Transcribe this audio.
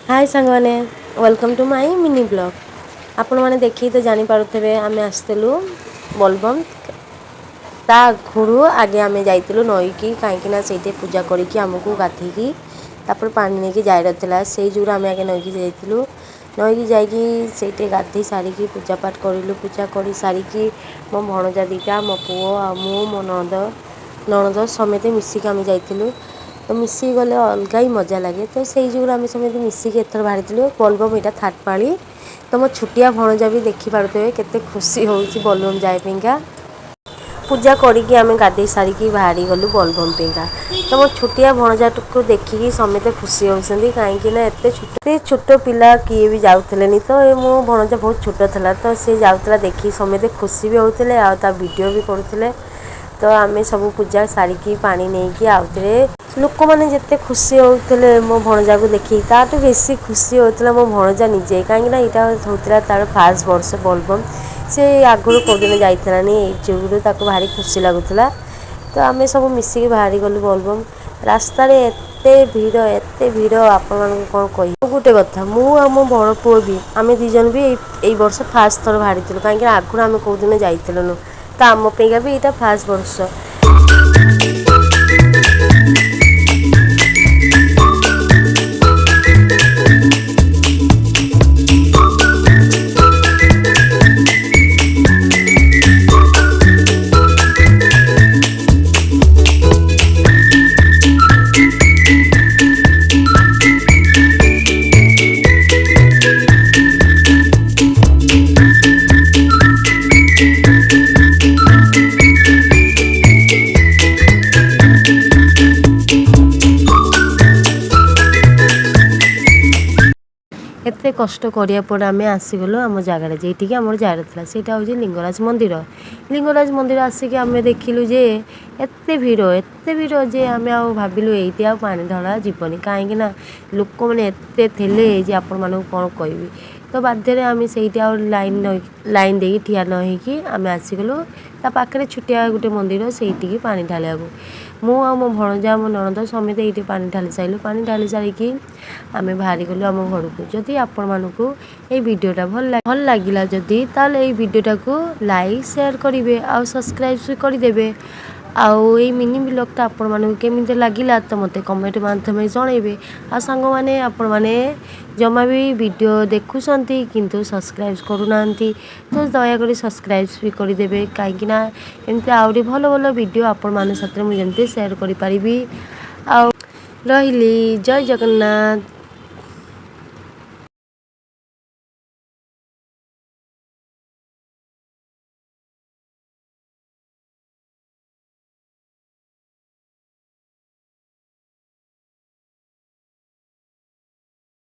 हाय सांग मैंने welcome to my mini blog. आपण मैंने देखी तो जानी पारुथबे आमे आसतलु बोलबम ता घुरु आगे आमे जाइतलु नई की काहेकि ना सेठी पूजा करिकी हमकु गाथीकी तापर पानी नेकी जाइरा थिला सेई जुरा आमे आगे नई की जाइतलु नई की जाइकी सेठी गाथी सारिकी पूजा पाठ करिलु पूजा करी सारिकी मो भणजा दीटा मो पुओ आ मो ननद समेत मिसिक आमे जाइतलु तो मिसिक गले अलग ही मजा लगे तो से आम समझ मिसिक एथर बाहरी बोलबम यहाँ थार्ड पाली तो मो छुटिया भणजा भी देखी पारे केते खुशी होची बोलबम जाए पिंका पूजा करिकी आमे गाधे सारिकी बाहरी गलु बोलबम पिंका तो मो छुटिया भणजा को देखिकी समेत खुशी होती कहीं एत छोट पिला किए भी जाऊे तो मो भणजा बहुत छोट था तो सी जाऊला देखी समेत खुशी भी होते आ वीडियो भी करुले तो आमे सब पूजा सारिकी पानी नहीं कि आउे लोक मैंने जिते खुशी होते मो भणजा को देखी ताठू बेसी खुशी होता मो भणजा निजे कहीं यहाँ होता तार फास्ट वर्ष बोलबम से आगुरी कौदिन जाइलानी जो भारी खुशी लगुला तो आम सब मिसिक बाहरी गलु बोलबम रास्त एत भीड़ आपण कौन कह गोटे कथा मु मो बड़ पुओ भी आम दीजन भी यही वर्ष फास्ट थर बाहरी कहीं आगुरी आम कौदिन जाइलुनु तो आम भी यहाँ फास्ट वर्ष एते कष्ट करिया पर आम आसीगलु आम जगार जेठी आम जार था सेटा हूँ लिंगराज मंदिर आसिक आम देखिलु जे एत भीड़ जे आम आ भाविलु ये आ पानी ढला जीवनी कहीं लोक मैंने एत आपण मानू कौन कहबी तो बाध्य आम से लाइन दे ठिया नहींकि आम आसीगलु ता पाखे छुटिया गोटे मंदिर से पानी ढालिया मु आ मो भणजा मो ननद समेत ये पानी ढाली सारू पानी ढाली सारिकी आम बाहरी गलु आम घर को जदि आपण मानक ये वीडियोटा भल लगिला जदि ताले ये वीडियोटा को लाइक शेयर करेंगे आ सब्सक्राइब भी करदे आउ ये मिनी ब्लॉगटा आपण मानक केमिति लागिला तो मते कमेंट माध्यम जनइबे आ सांग माने आपण माने जमा भी वीडियो देखुंती किंतु सब्सक्राइब करूना तो दयाकोरी सब्सक्राइब भी करदे कहीं एमती आहरी भल भल वीडियो आपण मान साथ मुझे शेयर करी पारिबी आ रही जय जगन्नाथ।